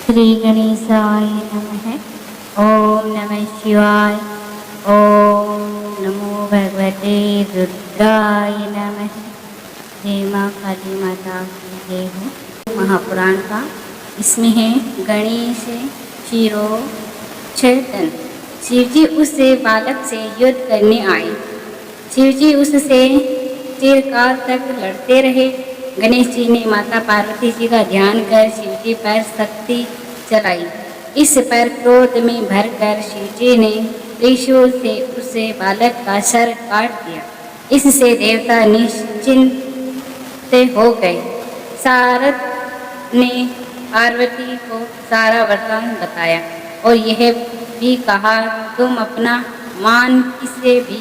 श्री गणेशाय नमः। ओम नमः शिवाय। ओम नमो भगवते रुद्राय नमः। जय माँ काली माता की जय हो। महापुराण का इसमें है गणेश शिरोच्छेदन। शिवजी उस बालक से युद्ध करने आए। शिवजी उससे चिरकाल तक लड़ते रहे। गणेश जी ने माता पार्वती जी का ध्यान कर शिवजी पर शक्ति चलाई। इस पर क्रोध में भरकर शिवजी ने त्रिशूल से उस बालक का सर काट दिया। इससे देवता निश्चिंत हो गए। सारद ने पार्वती को सारा वरदान बताया और यह भी कहा, तुम अपना मान किसी भी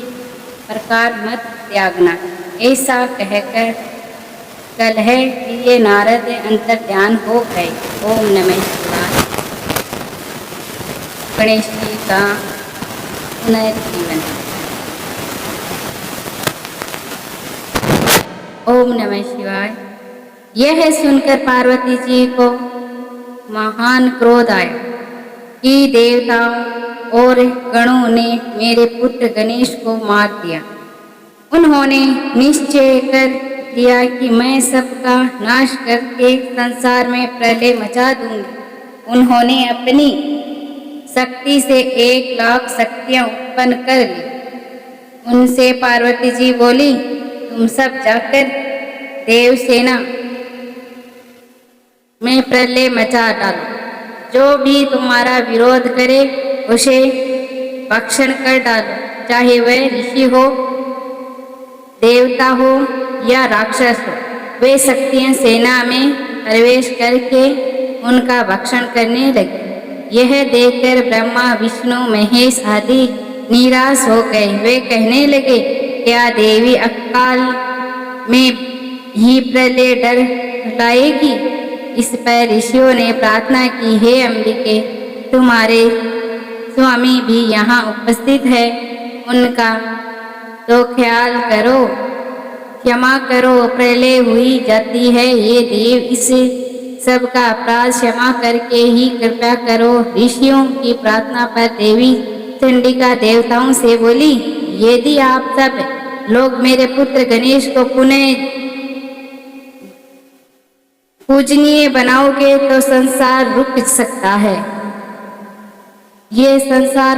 प्रकार मत त्यागना। ऐसा कहकर कलह लिए नारद अंतर ध्यान हो गए। ओम नमः शिवाय। गणेश जी का पुनर्जीवन। ओम नमः शिवाय। यह सुनकर पार्वती जी को महान क्रोध आया कि देवताओं और गणों ने मेरे पुत्र गणेश को मार दिया। उन्होंने निश्चय कर दिया कि मैं सबका नाश करके संसार में प्रलय मचा दूंगी। उन्होंने अपनी शक्ति से 1,00,000 शक्तियां उत्पन्न कर ली। उनसे पार्वती जी बोली, तुम सब जाकर देवसेना में प्रलय मचा डालो। जो भी तुम्हारा विरोध करे उसे भक्षण कर डालो, चाहे वह ऋषि हो, देवता हो या राक्षस हो। वे शक्तियां सेना में प्रवेश करके उनका भक्षण करने लगी। यह देखकर ब्रह्मा विष्णु महेश आदि निराश हो गए। वे कहने लगे, क्या देवी अकाल में ही प्रलय डर लाएगी। इस पर ऋषियों ने प्रार्थना की, हे अम्बिके, तुम्हारे स्वामी भी यहाँ उपस्थित है, उनका तो ख्याल करो, क्षमा करो। प्रलय हुई जाती है, ये देव इस सब का अपराध क्षमा करके ही कृपा करो। ऋषियों की प्रार्थना पर देवी चंडिका देवताओं से बोली, यदि आप सब लोग मेरे पुत्र गणेश को पुनः पूजनीय बनाओगे तो संसार रुक सकता है। ये संसार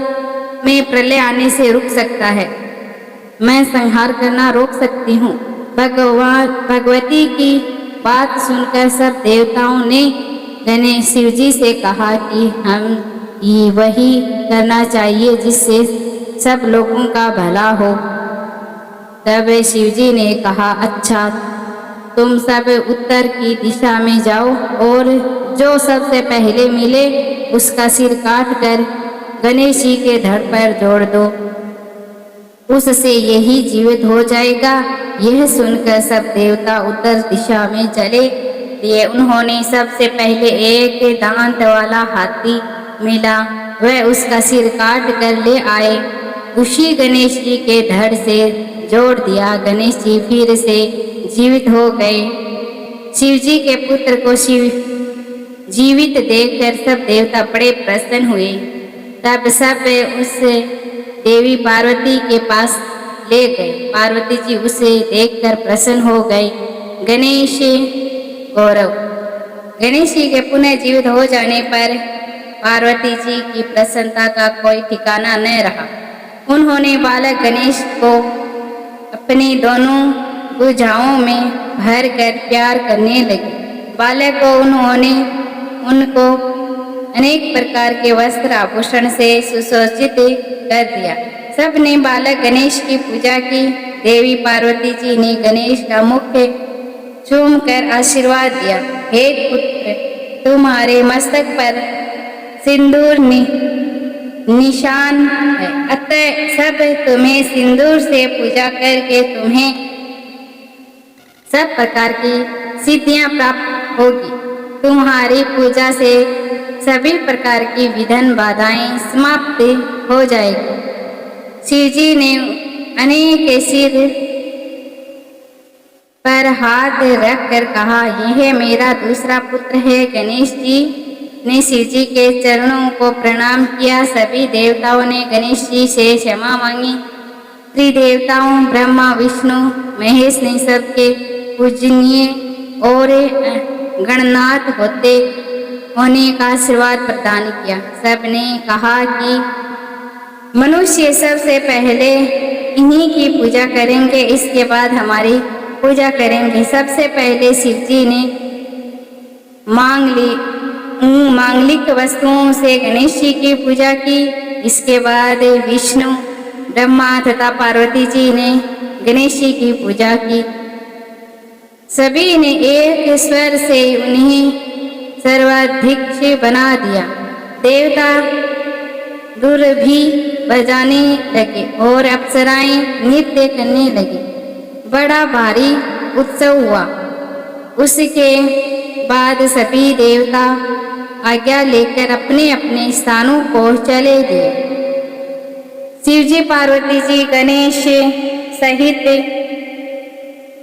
में प्रलय आने से रुक सकता है। मैं संहार करना रोक सकती हूँ। भगवती की बात सुनकर सब देवताओं ने गणेश शिवजी से कहा कि हम ही वही करना चाहिए जिससे सब लोगों का भला हो। तब शिवजी ने कहा, अच्छा, तुम सब उत्तर की दिशा में जाओ और जो सबसे पहले मिले उसका सिर काट कर गणेश जी के धड़ पर जोड़ दो, उससे यही जीवित हो जाएगा। यह सुनकर सब देवता उत्तर दिशा में चले दिए। उन्होंने सबसे पहले एक दांत वाला हाथी मिला, वह उसका सिर काट कर ले आए, उसी गणेश जी के धड़ से जोड़ दिया। गणेश जी फिर से जीवित हो गए। शिव जी के पुत्र को जीवित देखकर सब देवता बड़े प्रसन्न हुए। तब सब उस देवी पार्वती के पास ले गए। पार्वती जी उसे देखकर प्रसन्न हो गए। गणेश जी के पुनः जीवित हो जाने पर पार्वती जी की प्रसन्नता का कोई ठिकाना न रहा। उन्होंने बालक गणेश को अपनी दोनों भुजाओं में भर कर प्यार करने लगे। बालक को उन्होंने उनको अनेक प्रकार के वस्त्र आभूषण से सुसज्जित कर दिया। सब ने बालक गणेश की पूजा की। देवी पार्वती जी ने गणेश का मुख चूम कर आशीर्वाद दिया, हे पुत्र, तुम्हारे मस्तक पर सिंदूर निशान है, अतः सब तुम्हें सिंदूर से पूजा करके तुम्हें सब प्रकार की सिद्धियां प्राप्त होगी। तुम्हारी पूजा से सभी प्रकार की विघ्न बाधाएं समाप्त हो जाएगी। शिवजी ने अनेक सिर पर हाथ रख कर कहा, यह मेरा दूसरा पुत्र है गणेश जी। ने शिव जी के चरणों को प्रणाम किया। सभी देवताओं ने गणेश जी से क्षमा मांगी। त्रिदेवताओं ब्रह्मा विष्णु महेश ने सबके पूजनीय और गणनाथ होने का आशीर्वाद प्रदान किया। सबने कहा कि मनुष्य सबसे पहले इन्हीं की पूजा करेंगे, इसके बाद हमारी पूजा करेंगे। सबसे पहले शिव जी ने मांगलिक वस्तुओं से गणेश जी की पूजा की। इसके बाद विष्णु ब्रह्मा तथा पार्वती जी ने गणेश जी की पूजा की। सभी ने एक स्वर से उन्हें सर्वाध्यक्ष बना दिया। देवता दुर भी बजाने लगे और अप्सराएं नृत्य करने लगी। बड़ा भारी उत्सव हुआ। उसके बाद सभी देवता आज्ञा लेकर अपने अपने स्थानों को चले गए। शिवजी पार्वती जी गणेश सहित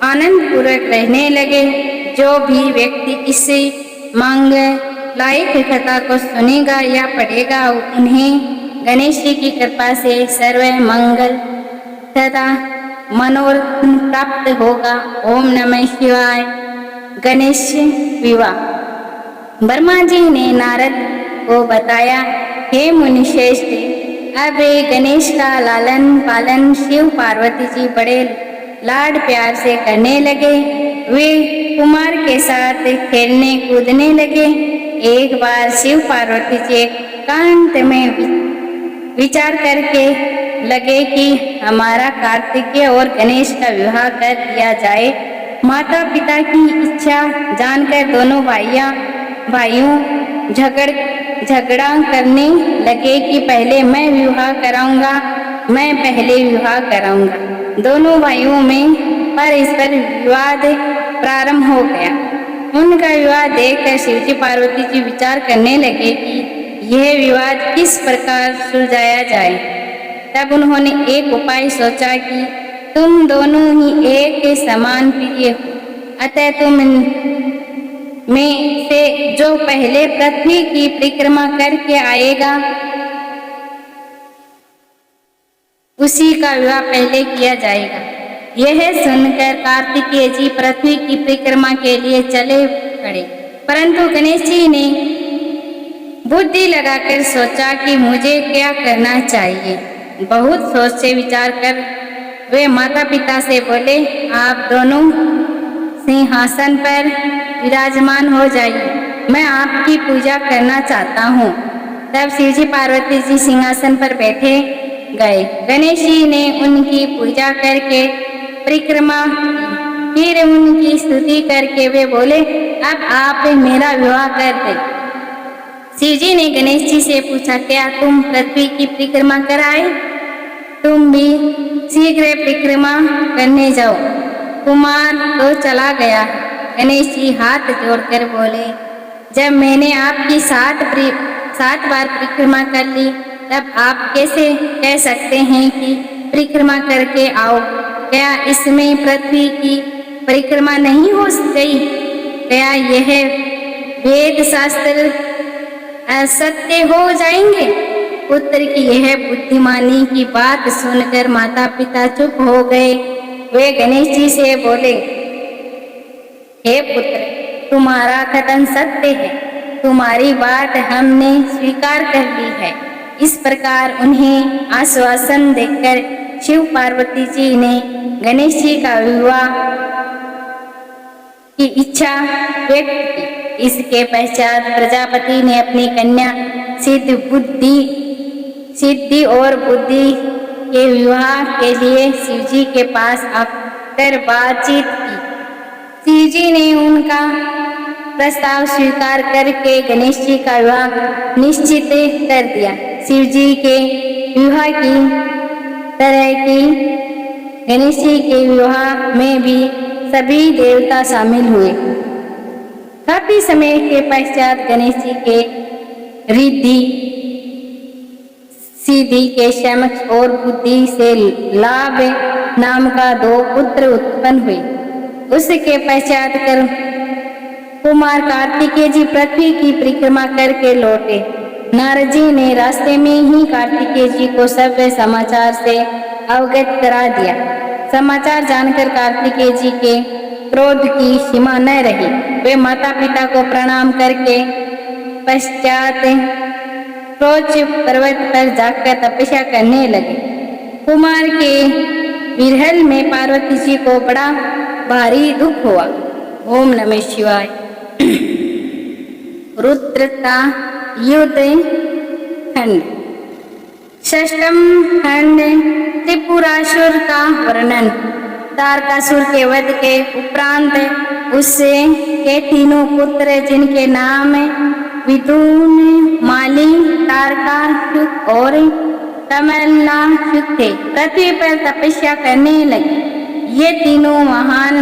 आनंद पूर्वक रहने लगे। जो भी व्यक्ति इस मांग लायक कथा को सुनेगा या पढ़ेगा उन्हें गणेश जी की कृपा से सर्व मंगल तथा मनोरथ प्राप्त होगा। ओम नमः शिवाय। गणेश विवाह। ब्रह्मा जी ने नारद को बताया, हे मुनिश्रेष्ठ, अब गणेश का लालन पालन शिव पार्वती जी बड़े लाड प्यार से करने लगे। वे कुमार के साथ खेलने कूदने लगे। एक बार शिव पार्वती जी एकांत में विचार करके लगे कि हमारा कार्तिकेय और गणेश का विवाह कर दिया जाए। माता पिता की इच्छा जानकर दोनों भाइयों झगड़ा करने लगे कि पहले मैं विवाह कराऊंगा। दोनों भाइयों में परस्पर विवाद प्रारंभ हो गया। उनका विवाद देखकर शिवजी पार्वती जी विचार करने लगे कि यह विवाद किस प्रकार सुलझाया जाए। तब उन्होंने एक उपाय सोचा कि तुम दोनों ही एक समान प्रिय हो, अतः तुम में से जो पहले पृथ्वी की परिक्रमा करके आएगा उसी का विवाह पहले किया जाएगा। यह सुनकर कार्तिकेय जी पृथ्वी की परिक्रमा के लिए चले पड़े, परंतु गणेश जी ने बुद्धि लगाकर सोचा कि मुझे क्या करना चाहिए। बहुत सोच से विचार कर वे माता पिता से बोले, आप दोनों सिंहासन पर विराजमान हो जाइए, मैं आपकी पूजा करना चाहता हूँ। तब शिवजी पार्वती जी सिंहासन पर बैठे गए। गणेश जी ने उनकी पूजा करके परिक्रमा, फिर उनकी स्तुति करके वे बोले, अब आप मेरा विवाह कर दे। शिवजी ने गणेश जी से पूछा, क्या तुम पृथ्वी की परिक्रमा कराए? तुम भी शीघ्र परिक्रमा करने जाओ। कुमार तो चला गया। गणेश जी हाथ जोड़कर बोले, जब मैंने आपकी 7 बार परिक्रमा कर ली, तब आप कैसे कह सकते हैं कि परिक्रमा करके आओ? क्या इसमें पृथ्वी की परिक्रमा नहीं हो गई? क्या यह वेद शास्त्र असत्य हो जाएंगे? पुत्र की यह बुद्धिमानी की बात सुनकर माता पिता चुप हो गए। वे गणेश जी से बोले, हे पुत्र, तुम्हारा कथन सत्य है, तुम्हारी बात हमने स्वीकार कर ली है। इस प्रकार उन्हें आश्वासन देकर शिव पार्वती जी ने गणेश जी का विवाह की इच्छा व्यक्त की। इसके पश्चात प्रजापति ने अपनी कन्या सिद्धि और बुद्धि के विवाह के लिए शिवजी के पास आकर बातचीत की। शिवजी ने उनका प्रस्ताव स्वीकार करके गणेश जी का विवाह निश्चित कर दिया। शिवजी के विवाह की तरह की गणेश जी के विवाह में भी सभी देवता शामिल हुए। काफी समय के पश्चात गणेश जी के रिद्धि सिद्धि के समक्ष और बुद्धि से लाभ नाम का 2 पुत्र उत्पन्न हुए। उसके पश्चात कुमार कार्तिकेय जी पृथ्वी की परिक्रमा करके लौटे। नारद जी ने रास्ते में ही कार्तिकेय जी को सब समाचार से अवगत करा दिया। समाचार जानकर कार्तिकेय जी के क्रोध की सीमा न रही। वे माता पिता को प्रणाम करके पश्चात क्रोच पर्वत पर जाकर तपस्या करने लगे। कुमार के विरह में पार्वती जी को बड़ा भारी दुख हुआ। ओम नमः शिवाय। रुद्रता युद्ध खंड। षष्ठम खंड त्रिपुरासुर का वर्णन। तारकासुर के वध के उपरांत उससे के तीनों पुत्र जिनके नाम विदुन, माली, तारकासुर और तमल्लासुर थे, पृथ्वी पर तपस्या करने लगे। ये तीनों महान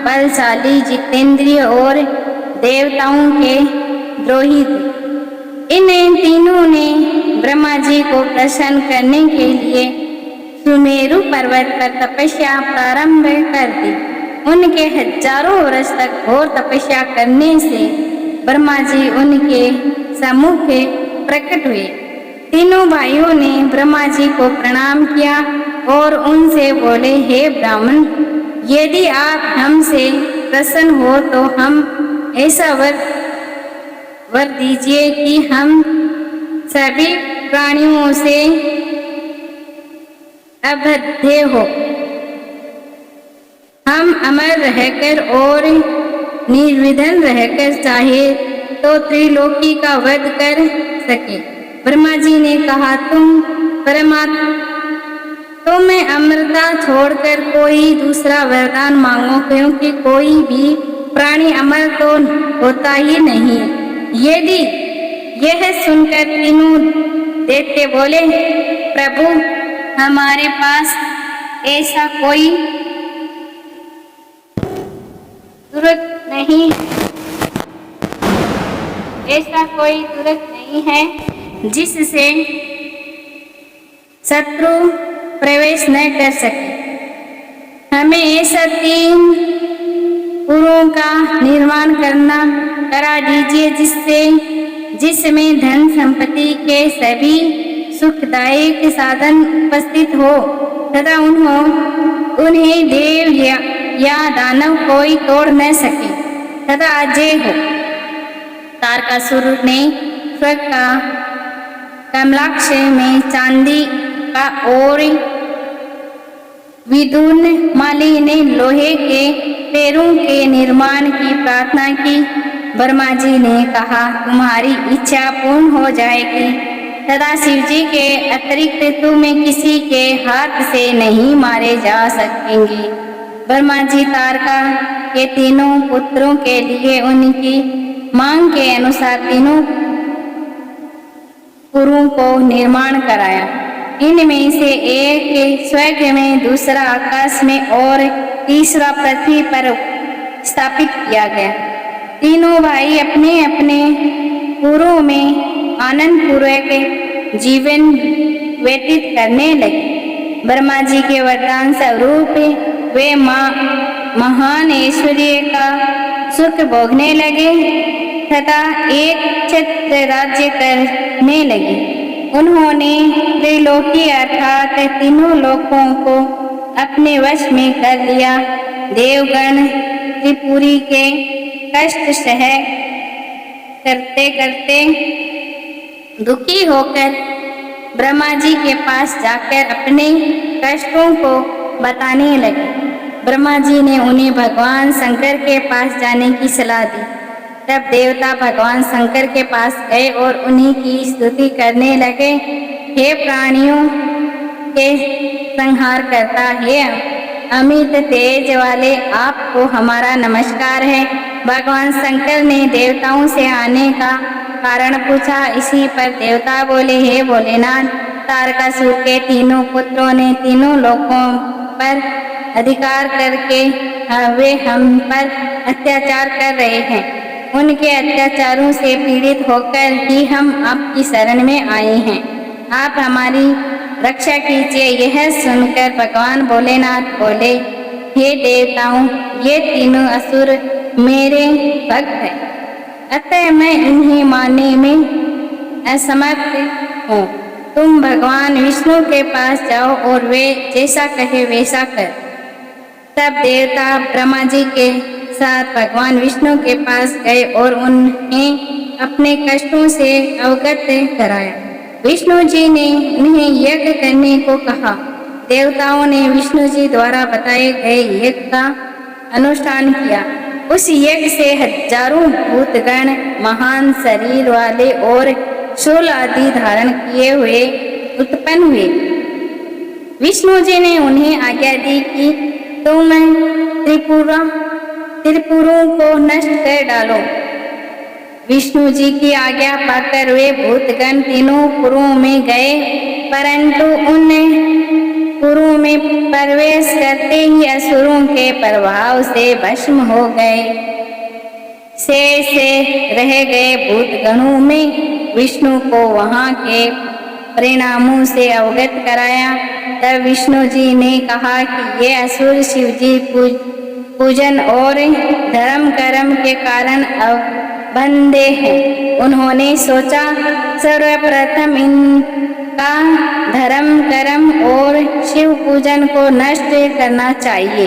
बलशाली, जितेंद्रिय और देवताओं के द्रोही थे। इन तीनों ने ब्रह्मा जी को प्रसन्न करने के लिए सुमेरु पर्वत पर तपस्या प्रारंभ कर दी। उनके हजारों वर्ष तक घोर तपस्या करने से ब्रह्मा जी उनके सम्मुख प्रकट हुए। तीनों भाइयों ने ब्रह्मा जी को प्रणाम किया और उनसे बोले, हे ब्राह्मण, यदि आप हमसे प्रसन्न हो तो हम ऐसा वर दीजिए कि हम सभी प्राणियों से अभेद्य हो। हम अमर रहकर और निर्विघ्न रहकर चाहे तो त्रिलोकी का वध कर सके। ब्रह्मा जी ने कहा, तुम अमरता छोड़कर कोई दूसरा वरदान मांगो, क्योंकि कोई भी प्राणी अमर तो होता ही नहीं। यदि यह सुनकर तीनों देवते बोले, प्रभु, हमारे पास ऐसा कोई जरूरत नहीं है जिससे शत्रु प्रवेश न कर सके। हमें ऐसा 3 पुरों का निर्माण करा दीजिए जिसमें धन संपत्ति के सभी सुखदायक साधन उपस्थित हो तथा उन्हें देव या दानव कोई तोड़ न सके तथा अजय हो। तारकासुर ने स्वर्ग का कमलाक्ष में चांदी का और विदुन, माली ने लोहे के पैरों के निर्माण की प्रार्थना की। ब्रह्मा जी ने कहा, तुम्हारी इच्छा पूर्ण हो जाएगी तथा शिव जी के अतिरिक्त तुम्हें किसी के हाथ से नहीं मारे जा सकेंगे। ब्रह्मा जी तारका के तीनों पुत्रों के लिए उनकी मांग के अनुसार तीनों पुरों को निर्माण कराया। इनमें से एक स्वर्ग में, दूसरा आकाश में और तीसरा पृथ्वी पर स्थापित किया गया। तीनों भाई अपने अपने पुरों में आनंद पूर्वक जीवन व्यतीत करने लगे। ब्रह्मा जी के वरदान स्वरूप वे महान ऐश्वर्य का सुख भोगने लगे तथा एक छत्र राज्य करने लगे। उन्होंने त्रिलोकी अर्थात तीनों लोकों को अपने वश में कर लिया। देवगण त्रिपुरी के कष्ट सह करते करते दुखी होकर ब्रह्मा जी के पास जाकर अपने कष्टों को बताने लगे। ब्रह्मा जी ने उन्हें भगवान शंकर के पास जाने की सलाह दी। तब देवता भगवान शंकर के पास गए और उन्हीं की स्तुति करने लगे। हे प्राणियों के संहार करता, हे अमित तेज वाले, आपको हमारा नमस्कार है। भगवान शंकर ने देवताओं से आने का कारण पूछा। इसी पर देवता बोले, हे भोलेनाथ, तारकासुर के तीनों पुत्रों ने तीनों लोकों पर अधिकार करके वे हम पर अत्याचार कर रहे हैं। उनके अत्याचारों से पीड़ित होकर ही हम आपकी शरण में आए हैं। आप हमारी रक्षा कीजिए। यह सुनकर भगवान भोलेनाथ बोले, हे देवताओं, ये तीनों असुर मेरे भक्त है, अतः मैं इन्हें मानने में असमर्थ हूँ। तुम भगवान विष्णु के पास जाओ और वे जैसा कहे वैसा कर। तब देवता ब्रह्मा जी के साथ भगवान विष्णु के पास गए और उन्हें अपने कष्टों से अवगत कराया। विष्णु जी ने उन्हें यज्ञ करने को कहा। देवताओं ने विष्णु जी द्वारा बताए गए यज्ञ का अनुष्ठान किया। उस यज्ञ से हजारों भूतगण महान शरीर वाले और शूल आदि धारण किए हुए उत्पन्न हुए। विष्णु जी ने उन्हें आज्ञा दी कि तुम त्रिपुरों को नष्ट कर डालो। विष्णु जी की आज्ञा पाकर वे भूतगण तीनों पुरों में गए, परंतु उन पुरों में प्रवेश करते ही असुरों के प्रभाव से भस्म हो गए। से रह गए भूतगणों में विष्णु को वहां के परिणामों से अवगत कराया। तब विष्णु जी ने कहा कि ये असुर शिव जी पूजन और धर्म कर्म के कारण बंधे हैं। उन्होंने सोचा सर्वप्रथम इनका धर्म कर्म और शिव पूजन को नष्ट करना चाहिए,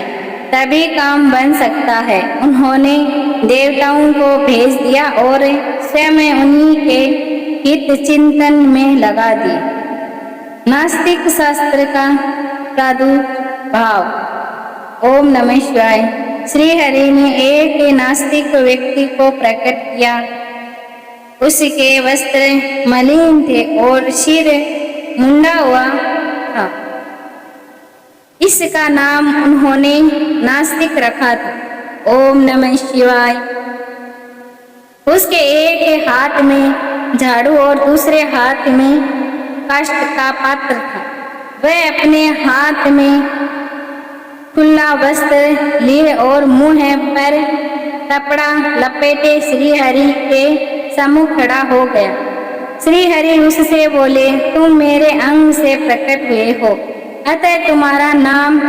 तभी काम बन सकता है। उन्होंने देवताओं को भेज दिया और स्वयं उन्हीं के हित चिंतन में लगा दिए। नास्तिक शास्त्र का प्रादुर्भाव। ओम नमः शिवाय। श्री हरि ने एक नास्तिक व्यक्ति को प्रकट किया। उसके वस्त्र मलिन थे और सिर मुंडा हुआ था। इसका नाम उन्होंने नास्तिक रखा था। ओम नमः शिवाय। उसके एक हाथ में झाड़ू और दूसरे हाथ में काष्ठ का पात्र था। वह अपने हाथ में खुला वस्त्र लिए और मुंह पर कपड़ा लपेटे श्री हरि के सम्मुख खड़ा हो गया। श्री हरि उससे बोले, तुम मेरे अंग से प्रकट हुए हो, अतः तुम्हारा नाम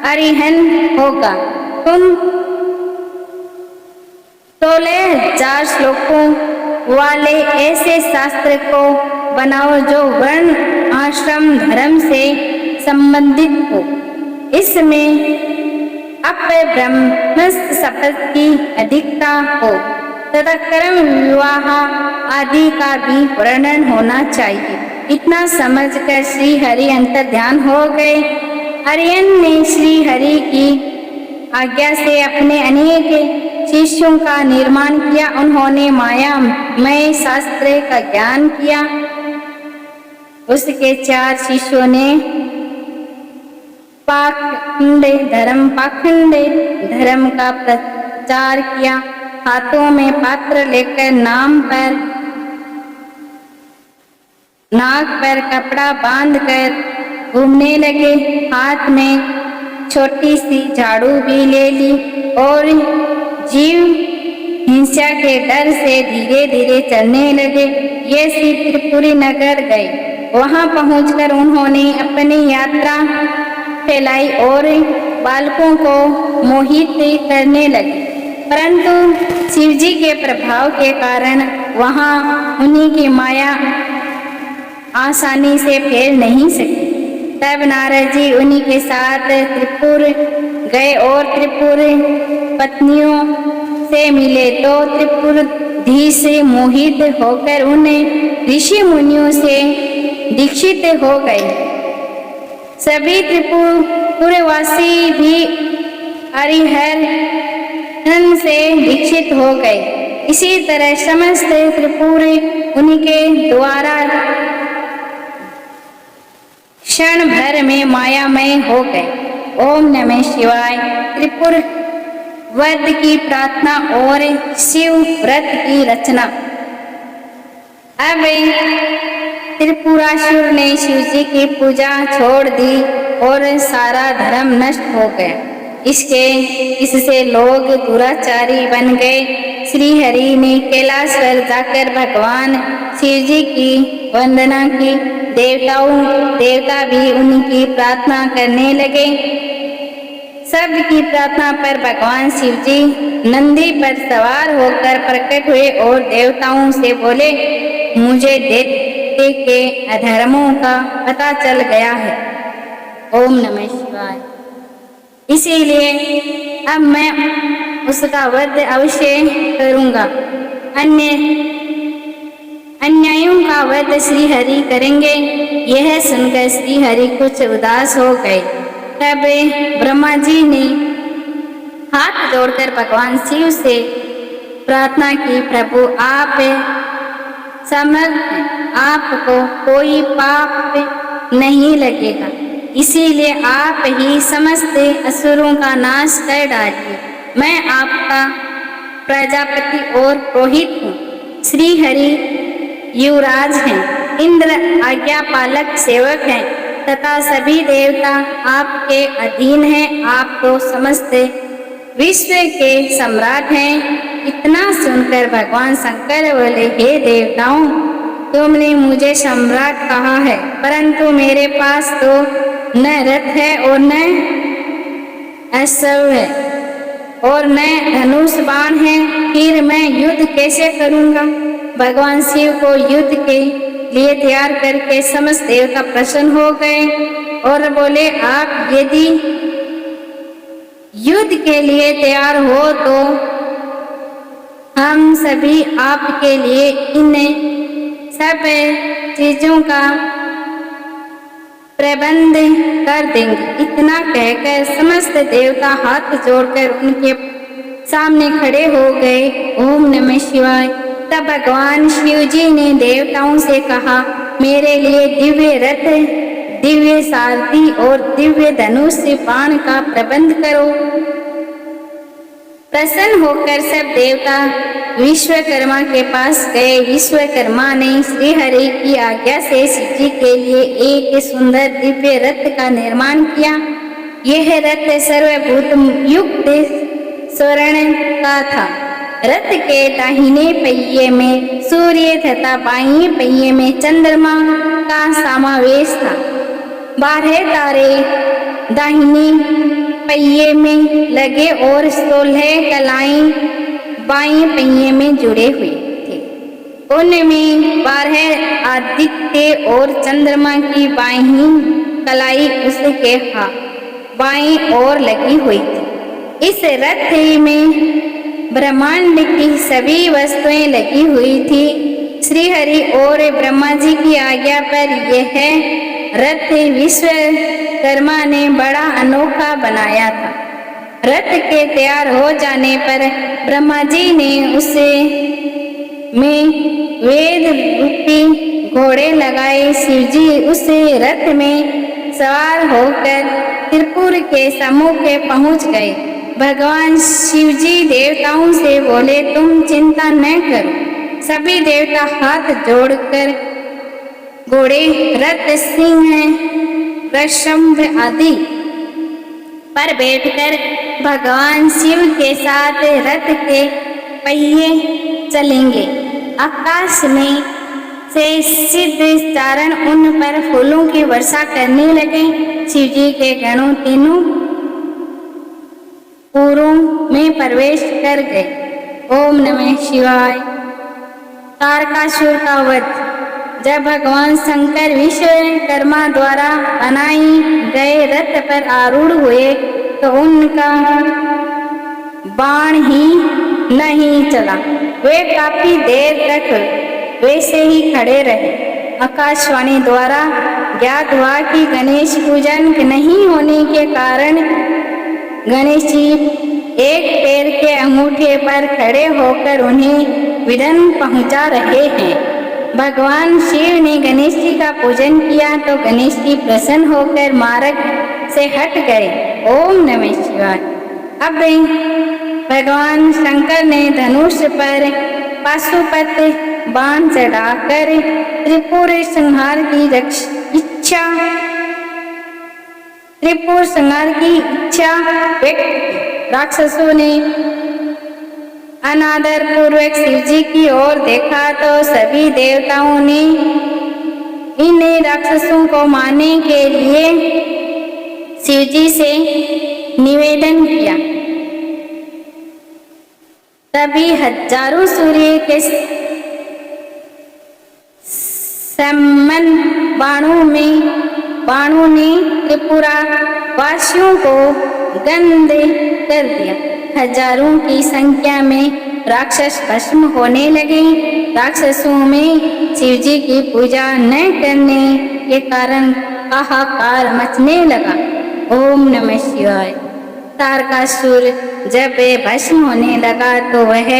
अरिहंत होगा। तुम 16,000 श्लोकों वाले ऐसे शास्त्र को बनाओ जो वर्ण आश्रम धर्म से संबंधित हो। इसमें अपब्रह्मस्थ शपथ की अधिकता हो तथा कर्म विवाह आदि का भी वर्णन होना चाहिए। इतना समझकर श्री हरि अंतर ध्यान हो गए। अरियन ने श्री हरि की आज्ञा से अपने अनेक शिष्यों का निर्माण किया। उन्होंने माया मय शास्त्र का ज्ञान किया। उसके 4 शिष्यों ने पाखंड धर्म का प्रचार किया। हाथों में पात्र लेकर नाक पर कपड़ा बांधकर घूमने लगे। हाथ में छोटी सी झाड़ू भी ले ली और जीव हिंसा के डर से धीरे धीरे चलने लगे। ये त्रिपुरी नगर गए। वहां पहुंचकर उन्होंने अपनी यात्रा फैलाई और बालकों को मोहित करने लगे, परंतु शिवजी के प्रभाव के कारण वहां उन्हीं की माया आसानी से फैल नहीं सकी। तब नारद जी उन्हीं के साथ त्रिपुर गए और त्रिपुर पत्नियों से मिले तो त्रिपुरधी से मोहित होकर उन्हें ऋषि मुनियों से दीक्षित हो गए। सभी त्रिपुरवासी भी हरिहर से दीक्षित हो गए। इसी तरह समस्त त्रिपुर उनके द्वारा क्षण भर में मायामय हो गए। ओम नमः शिवाय। त्रिपुर वध की प्रार्थना और शिव व्रत की रचना। अब त्रिपुरासुर ने शिव जी की पूजा छोड़ दी और सारा धर्म नष्ट हो गया। इससे लोग दुराचारी बन गए। श्री हरि ने कैलाश पर जाकर भगवान शिव जी की वंदना की। देवता भी उनकी प्रार्थना करने लगे। सबकी प्रार्थना पर भगवान शिव जी नंदी पर सवार होकर प्रकट हुए और देवताओं से बोले, मुझे दैत्य के अधर्मों का पता चल गया है। ओम नमः शिवाय। इसीलिए अब मैं उसका वध अवश्य करूंगा। अन्यायों का वध श्री हरि करेंगे। यह सुनकर श्री हरि कुछ उदास हो गए। तब ब्रह्मा जी ने हाथ जोड़कर भगवान शिव से प्रार्थना की, प्रभु आप समर्थ हैं, आपको कोई पाप नहीं लगेगा, इसीलिए आप ही समस्त असुरों का नाश कर डालिए। मैं आपका प्रजापति और पुरोहित हूँ। श्री हरि युवराज हैं, इंद्र आज्ञा पालक सेवक हैं तथा सभी देवता आपके अधीन हैं। आप तो समस्त विश्व के सम्राट हैं। इतना सुनकर भगवान शंकर बोले, हे देवताओं, तुमने मुझे सम्राट कहा है, परंतु मेरे पास तो न रथ है और न अश्व है और न धनुष बाण है, फिर मैं युद्ध कैसे करूंगा। भगवान शिव को युद्ध के लिए तैयार करके समस्त देवता प्रसन्न हो गए और बोले, आप यदि युद्ध के लिए तैयार हो तो हम सभी आपके लिए इन सब चीजों का प्रबंध कर देंगे। इतना कहकर समस्त देवता हाथ जोड़कर उनके सामने खड़े हो गए। ओम नमः शिवाय। तब भगवान शिव जी ने देवताओं से कहा, मेरे लिए दिव्य रथ, दिव्य सारथी और दिव्य धनुष से बाण का प्रबंध करो। प्रसन्न होकर सब देवता विश्वकर्मा के पास गए। विश्वकर्मा ने श्री हरि की आज्ञा से शिव जी के लिए एक सुंदर दिव्य रथ का निर्माण किया। यह रथ सर्वभूत युक्त स्वर्ण का था। रथ के दाहिने पहिए में सूर्य तथा बाएं पहिए में चंद्रमा का समावेश था। 12 तारे दाहिने पहिए में लगे और 16 कलाएं बाएं पहिए में जुड़े हुए थे। उनमें 12 आदित्य और चंद्रमा की बाईं कलाई उसके बाएं ओर लगी हुई थी। इस रथ में ब्रह्मांड की सभी वस्तुएं लगी हुई थी। श्री हरि और ब्रह्मा जी की आज्ञा पर यह रथ विश्वकर्मा ने बड़ा अनोखा बनाया था। रथ के तैयार हो जाने पर ब्रह्मा जी ने उसे में वेद रूपी घोड़े लगाए। शिव जी उस रथ में सवार होकर त्रिपुर के सम्मुख पहुंच गए। भगवान शिव जी देवताओं से बोले, तुम चिंता न करो। सभी देवता हाथ जोड़कर घोड़े, रथ, सिंह, वृषभ आदि पर बैठकर भगवान शिव के साथ रथ के पहिए चलेंगे। आकाश में से सिद्ध चारण उन पर फूलों की वर्षा करने लगे। शिव जी के गणों तीनों पुरों में प्रवेश कर गए। ओम नमः शिवाय। तारकासुर का वध। जब भगवान शंकर विश्वकर्मा द्वारा बनाए गए रथ पर आरूढ़ हुए तो उनका बाण ही नहीं चला। वे काफी देर तक वैसे ही खड़े रहे। आकाशवाणी द्वारा ज्ञात हुआ कि गणेश पूजन नहीं होने के कारण गणेश जी एक पैर के अंगूठे पर खड़े होकर उन्हें विघ्न पहुंचा रहे हैं। भगवान शिव ने गणेश जी का पूजन किया तो गणेश जी प्रसन्न होकर मार्ग से हट गए। ओम नमः शिवाय। अब भगवान शंकर ने धनुष पर पाशुपत बाण चढ़ाकर त्रिपुर संहार की इच्छा व्यक्त। राक्षसों ने अनादर पूर्वक शिव जी की ओर देखा तो सभी देवताओं ने इन राक्षसों को मारने के लिए शिव जी से निवेदन किया। तभी हजारों सूर्य के सम्मन बाणों ने त्रिपुरा वासियों को गंध कर दिया। हजारों की संख्या में राक्षस भस्म होने लगे। राक्षसों में शिवजी की पूजा न करने के कारण हाहाकार मचने लगा। ओम नमः शिवाय। तारकासुर जब भस्म होने लगा तो वह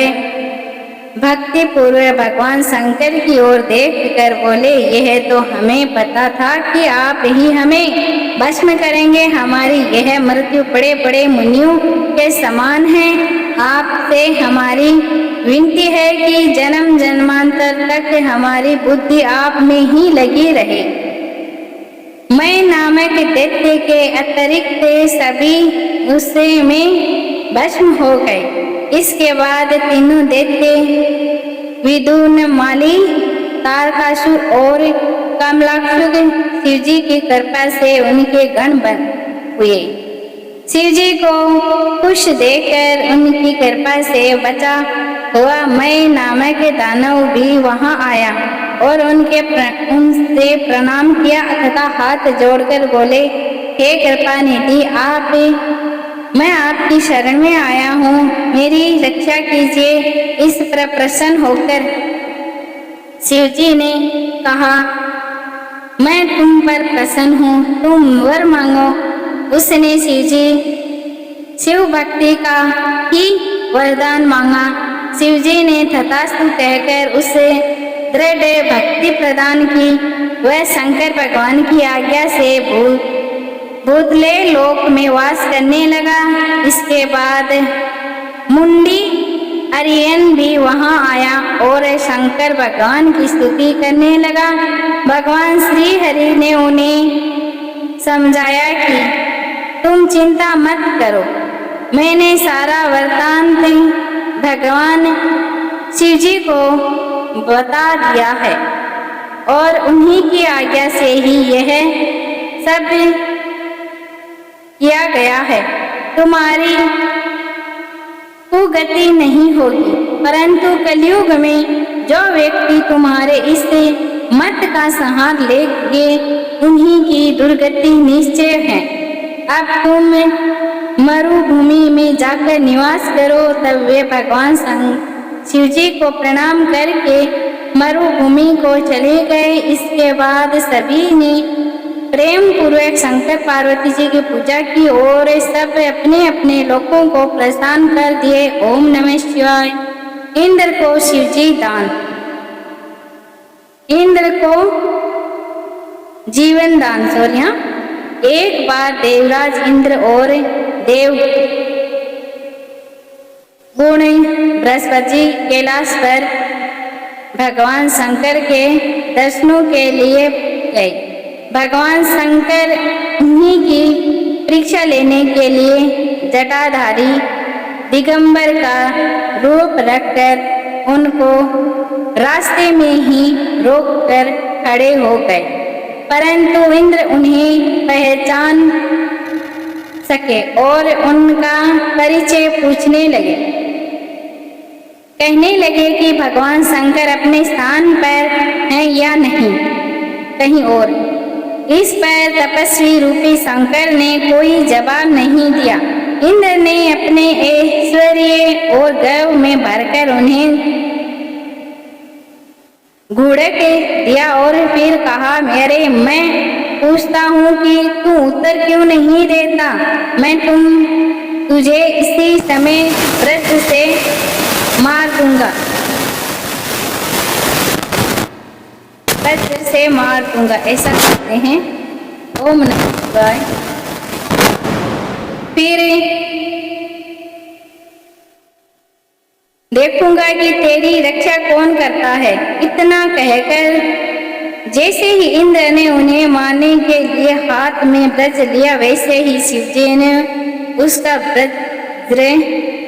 भक्ति पूर्वक भगवान शंकर की ओर देखकर बोले, यह तो हमें पता था कि आप ही हमें भस्म करेंगे। हमारी यह मृत्यु बड़े बड़े मुनियों के समान है। आपसे हमारी विनती है कि जन्म जन्मांतर तक हमारी बुद्धि आप में ही लगी रहे। मैं नामक दैत्य के अतिरिक्त सभी गुस्से में भस्म हो गए। इसके बाद तीनों दैत्य विदुनमाली, तारकासुर और कमलासुर शिवजी की कृपा से उनके गण बन हुए। शिवजी को खुश देखकर उनकी कृपा से बचा हुआ मैं नामक दानव भी वहां आया और उनसे प्रणाम किया तथा हाथ जोड़कर बोले, हे कृपा निधि, मैं आपकी शरण में आया हूँ, मेरी रक्षा कीजिए। इस पर प्रसन्न होकर शिवजी ने कहा, मैं तुम पर प्रसन्न हूँ, तुम वर मांगो। उसने शिव भक्ति का ही वरदान मांगा। शिवजी ने तथास्तु कहकर उसे दृढ़ भक्ति प्रदान की। वह शंकर भगवान की आज्ञा से भूतले लोक में वास करने लगा। इसके बाद मुंडी अरियन भी वहां आया और शंकर भगवान की स्तुति करने लगा। भगवान श्री हरि ने उन्हें समझाया कि तुम चिंता मत करो, मैंने सारा वृत्तांत भगवान शिवजी को बता दिया है और उन्हीं की आज्ञा से ही यह सब किया गया है। तुम्हारी कुगति नहीं होगी, परंतु कलयुग में जो व्यक्ति तुम्हारे इस मत का सहारा लेंगे उन्हीं की दुर्गति निश्चय है। अब तुम मरुभूमि में जाकर निवास करो। तब वे भगवान शिवजी को प्रणाम करके मरुभूमि को चले गए। इसके बाद सभी ने प्रेम पूर्वक शंकर पार्वती जी की पूजा की और सब अपने अपने लोगों को प्रसन्न कर दिए। ओम नमः शिवाय। इंद्र को शिवजी दान। इंद्र को जीवन दान। एक बार देवराज इंद्र और देव गुण बृहस्पति कैलाश पर भगवान शंकर के दर्शनों के लिए गए। भगवान शंकर उन्हीं की परीक्षा लेने के लिए जटाधारी दिगंबर का रूप रखकर उनको रास्ते में ही रोककर खड़े हो गए, परंतु इंद्र उन्हें पहचान सके और उनका परिचय पूछने लगे। कहने लगे कि भगवान शंकर अपने स्थान पर हैं या नहीं, कहीं और। इस पर तपस्वी रूपी शंकर ने कोई जवाब नहीं दिया। इंद्र ने अपने ऐश्वर्य और गर्व में भरकर उन्हें घूड़क दिया और फिर कहा, मैं पूछता हूँ कि तू उत्तर क्यों नहीं देता? मैं तुझे इसी समय वज्र से मार दूंगा, वज्र से मार दूंगा। ऐसा कहते हैं। ओम नमः शिवाय। फिर देखूंगा कि तेरी रक्षा कौन करता है। इतना कहकर जैसे ही इंद्र ने उन्हें मारने के लिए हाथ में वज्र लिया, वैसे ही शिवजी ने उसका वज्र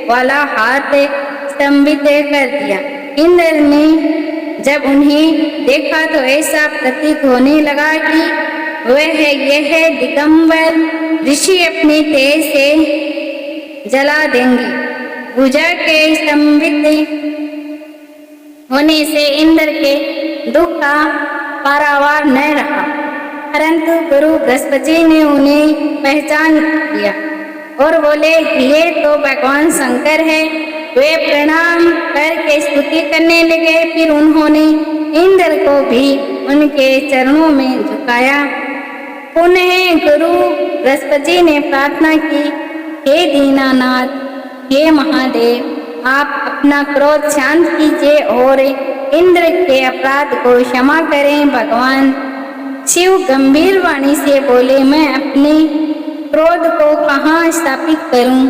वाला हाथ स्तंभित कर दिया। इंद्र ने जब उन्हें देखा तो ऐसा प्रतीत होने लगा कि वह यह दिगंबर ऋषि अपने तेज से जला देंगे। भुजा के संवित होने से इंद्र के दुख का पारावार न रहा, परंतु गुरु बृहस्पति ने उन्हें पहचान लिया और बोले, ये तो भगवान शंकर है। वे प्रणाम करके स्तुति करने लगे। फिर उन्होंने इंद्र को भी उनके चरणों में झुकाया। पुनः गुरु बृहस्पति ने प्रार्थना की, हे दीनानाथ, हे महादेव, आप अपना क्रोध शांत कीजिए और इंद्र के अपराध को क्षमा करें। भगवान शिव गंभीर वाणी से बोले, मैं अपने क्रोध को कहाँ स्थापित करूं?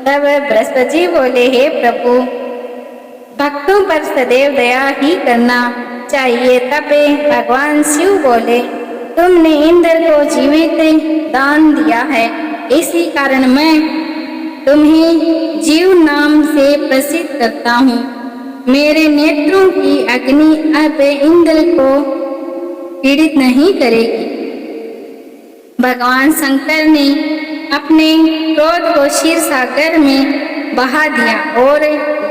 तब बृहस्पति बोले, हे प्रभु, भक्तों पर सदैव दया ही करना चाहिए। तब भगवान शिव बोले, तुमने इंद्र को जीवित दान दिया है, इसी कारण मैं तुम्हें जीव नाम से प्रसिद्ध करता हूँ। मेरे नेत्रों की अग्नि अब इंद्र को पीड़ित नहीं करेगी। भगवान शंकर ने अपने क्रोध को क्षीर सागर में बहा दिया और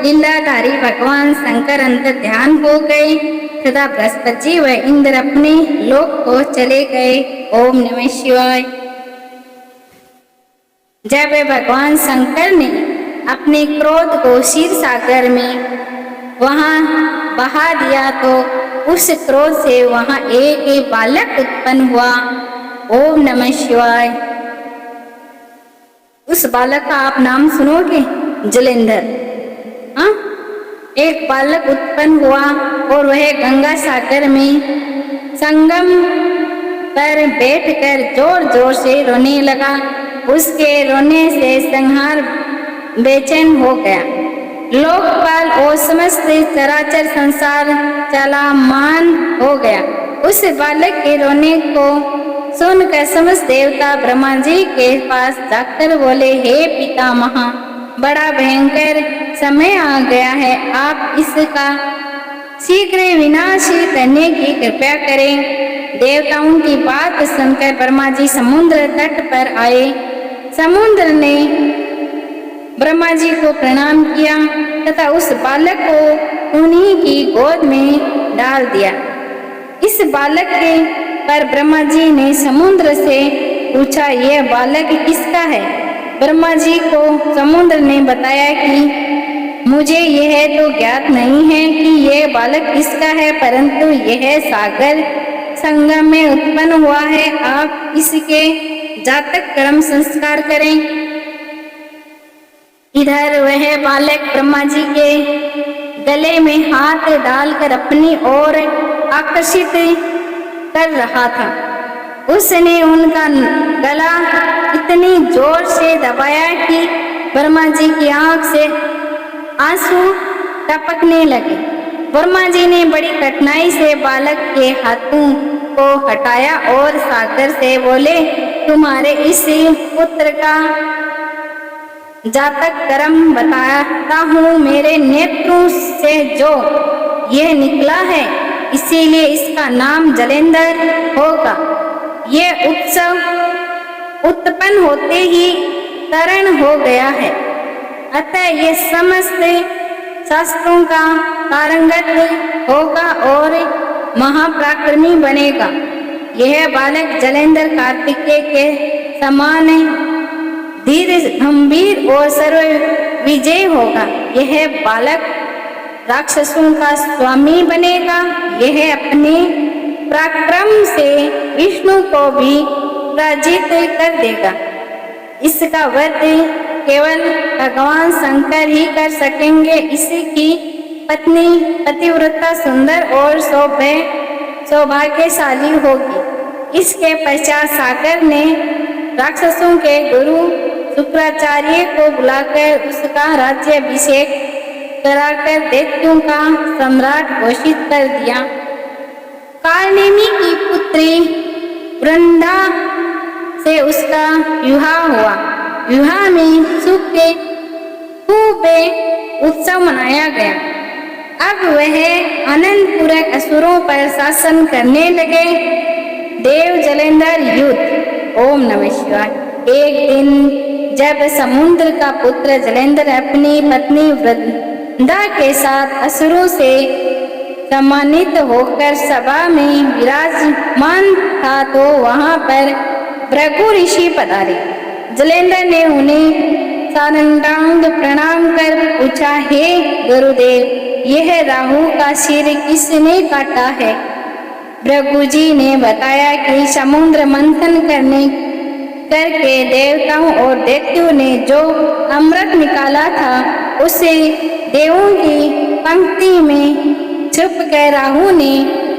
लीलाधारी भगवान शंकर अंतर ध्यान हो गए तथा बृहस्पति व इंद्र अपने लोक को चले गए। ओम नमः शिवाय। जब भगवान शंकर ने अपने क्रोध को क्षीर सागर में वहां बहा दिया तो उस क्रोध से वहां एक बालक उत्पन्न हुआ। ओम नमः शिवाय। उस बालक का आप नाम सुनोगे? जलेंद्र। हाँ, एक बालक उत्पन्न हुआ और वह गंगा सागर में संगम पर बैठकर जोर जोर से रोने लगा। उसके रोने से संहार बेचैन हो गया। लोकपाल और समस्त चराचर संसार चलामान हो गया। उस बालक के रोने को सुनकर समस्त देवता ब्रह्मा जी के पास जाकर बोले, हे पितामह, बड़ा भयंकर समय आ गया है, आप इसका शीघ्र विनाश करने की कृपा करें। देवताओं की बात सुनकर ब्रह्मा जी समुद्र तट पर आए। समुद्र ने ब्रह्मा जी को प्रणाम किया तथा उस बालक को उन्हीं की गोद में डाल दिया। इस बालक के पर ब्रह्मा जी ने समुद्र से पूछा, यह बालक किसका है? ब्रह्मा जी को समुद्र ने बताया कि मुझे यह तो ज्ञात नहीं है कि यह बालक किसका है, परंतु यह सागर संगम में उत्पन्न हुआ है। आप इसके जातक कर्म संस्कार करें। इधर वह बालक ब्रह्मा जी के गले में हाथ डालकर अपनी ओर आकर्षित कर रहा था। उसने उनका गला इतनी जोर से दबाया कि ब्रह्मा जी की आंख से आंसू टपकने लगे। ब्रह्मा जी ने बड़ी कठिनाई से बालक के हाथों को हटाया और सागर से बोले, तुम्हारे इस पुत्र का जातक कर्म बताता हूँ। मेरे नेत्रों से जो यह निकला है, इसीलिए इसका नाम जलेंद्र होगा। यह उत्सव उत्पन्न होते ही तरण हो गया है, अतः यह समस्त शास्त्रों का पारंगत होगा और महापराक्रमी बनेगा। यह बालक जलेंद्र कार्तिकेय के समान धीर गंभीर और सर्व विजय होगा। यह बालक राक्षसों का स्वामी बनेगा। यह अपने पराक्रम से विष्णु को भी पराजित कर देगा। इसका वध केवल भगवान शंकर ही कर सकेंगे। इसकी पत्नी पतिव्रता सुंदर और सौभाग्यशाली होगी। इसके पश्चात सागर ने राक्षसों के गुरु शुक्राचार्य को बुलाकर उसका राज्याभिषेक कराकर दैत्यों का सम्राट घोषित कर दिया। कालनेमी की पुत्री वृंदा से उसका विवाह हुआ। विवाह में सुख के खूब उत्सव मनाया गया। अब वह अनंत पूरक असुरों पर शासन करने लगे। देव जलेंद्र युद्ध। ओम नमः शिवाय। एक दिन जब समुद्र का पुत्र जलेंद्र अपनी पत्नी वृंदा के साथ असुरों से सम्मानित होकर सभा में विराजमान था तो वहां पर भृगु ऋषि पधारे। जलेंद्र ने उन्हें साष्टांग प्रणाम कर पूछा, हे गुरुदेव, यह राहु का सिर किसने काटा है? भृगु जी ने बताया कि समुद्र मंथन करके देवताओं और दैत्यों ने जो अमृत निकाला था उसे देवों की पंक्ति में छुप कर राहु ने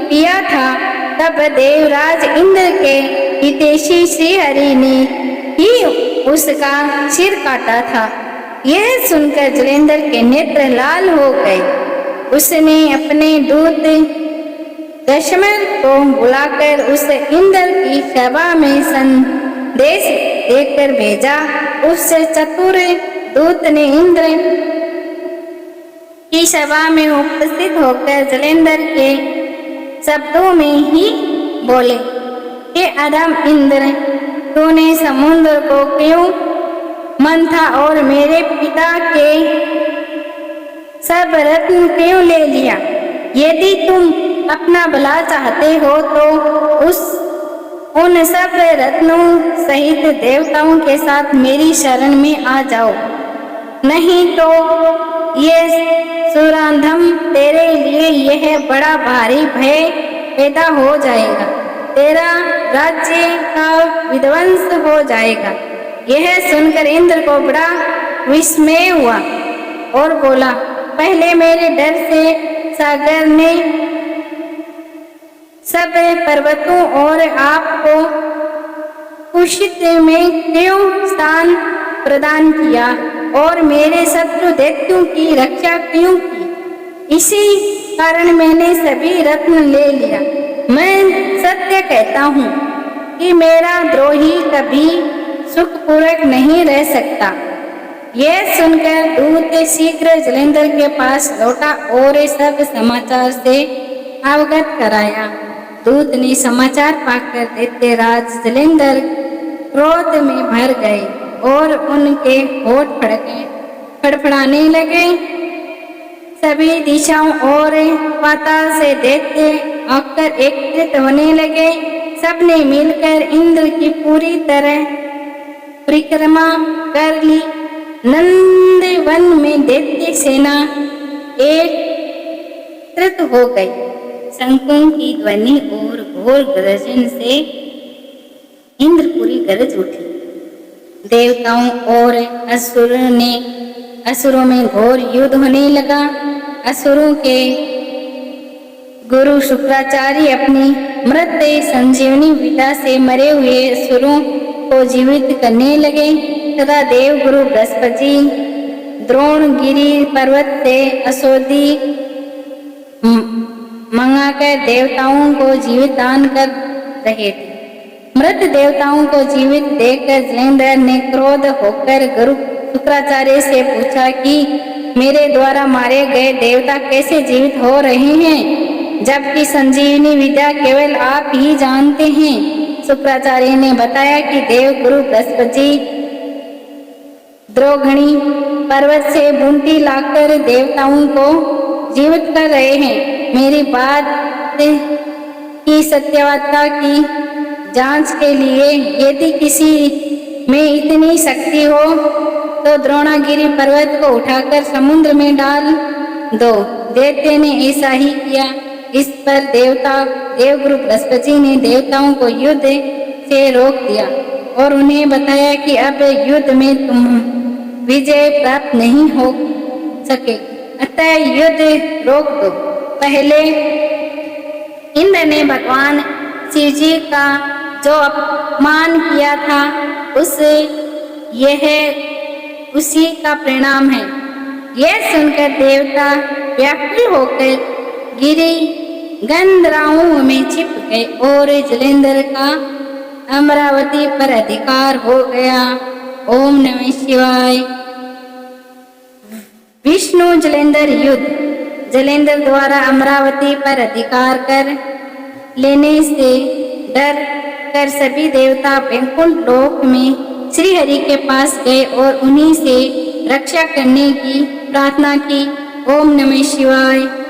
पिया था। तब देवराज इंद्र के हितैषी श्री हरि ने ही उसका सिर काटा था। यह सुनकर जलेंद्र के नेत्र लाल हो गए। उसने अपने दूत दशमर को बुलाकर उसे इंद्र की सभा में संदेश देकर भेजा। उस चतुर दूत ने इंद्र की सभा में उपस्थित होकर जलेंद्र के शब्दों में ही बोले, हे अधम इंद्र, तूने समुद्र को क्यों मंथा और मेरे पिता के सब रत्न क्यों ले लिया? यदि तुम अपना भला चाहते हो तो उन सब रत्नों सहित देवताओं के साथ मेरी शरण में आ जाओ, नहीं तो ये सुराधम तेरे लिए यह बड़ा भारी भय पैदा हो जाएगा, तेरा राज्य का विध्वंस हो जाएगा। यह सुनकर इंद्र को बड़ा विस्मय हुआ और बोला, पहले मेरे डर से सागर ने सब पर्वतों और आपको कुशित में क्यों स्थान प्रदान किया और मेरे शत्रु दैत्यों की रक्षा क्यों की? इसी कारण मैंने सभी रत्न ले लिया। मैं सत्य कहता हूँ कि मेरा द्रोही कभी सुखपूर्वक नहीं रह सकता। यह सुनकर दूत शीघ्र जलेंद्र के पास लौटा और सब समाचार से अवगत कराया। दूत ने समाचार पाकर दैत्यराज जलेंद्र क्रोध में भर गए और उनके होठ फड़फड़ाने लगे। सभी दिशाओं और पाताल से दैत्य आकर एकत्रित होने लगे। सबने मिलकर इंद्र की पूरी तरह परिक्रमा कर ली। नंदवन में दैत्य सेना एकत्रित हो गई। शंखों की ध्वनि और घोर गर्जन से इंद्रपुरी गरज उठी। देवताओं और असुरों में घोर युद्ध होने लगा। असुरों के गुरु शुक्राचार्य अपनी मृत संजीवनी विद्या से मरे हुए असुरों को जीवित करने लगे तथा देव गुरु बृहस्पति द्रोणगिरी पर्वत से औषधि मंगाकर देवताओं को जीवित दान कर रहे थे। मृत देवताओं को जीवित देखकर जलेंद्र ने क्रोध होकर गुरु शुक्राचार्य से पूछा कि मेरे द्वारा मारे गए देवता कैसे जीवित हो रहे हैं, जबकि संजीवनी विद्या केवल आप ही जानते हैं। शुक्राचार्य ने बताया कि देव गुरु बृहस्पति द्रोघणी पर्वत से बूंटी लाकर देवताओं को जीवित कर रहे हैं। मेरी बात की सत्यता की जांच के लिए यदि किसी में इतनी शक्ति हो तो द्रोणागिरी पर्वत को उठाकर समुद्र में डाल दो। दैत्य ने ऐसा ही किया। इस पर देवगुरु बृहस्पति ने देवताओं को युद्ध से रोक दिया और उन्हें बताया कि अब युद्ध में तुम विजय प्राप्त नहीं हो सके, अतः युद्ध रोक दो। पहले इंद्र ने भगवान शिव जी का जो अपमान किया था उसी का परिणाम है। यह सुनकर देवता व्याकुल होकर गिरी गंधराओं में छिप गए और जलेंद्र का अमरावती पर अधिकार हो गया। ओम नमः शिवाय। विष्णु जलेंद्र युद्ध। जलेंद्र द्वारा अमरावती पर अधिकार कर लेने से डर कर सभी देवता वैकुंठ लोक में श्री हरि के पास गए और उन्हीं से रक्षा करने की प्रार्थना की। ओम नमः शिवाय।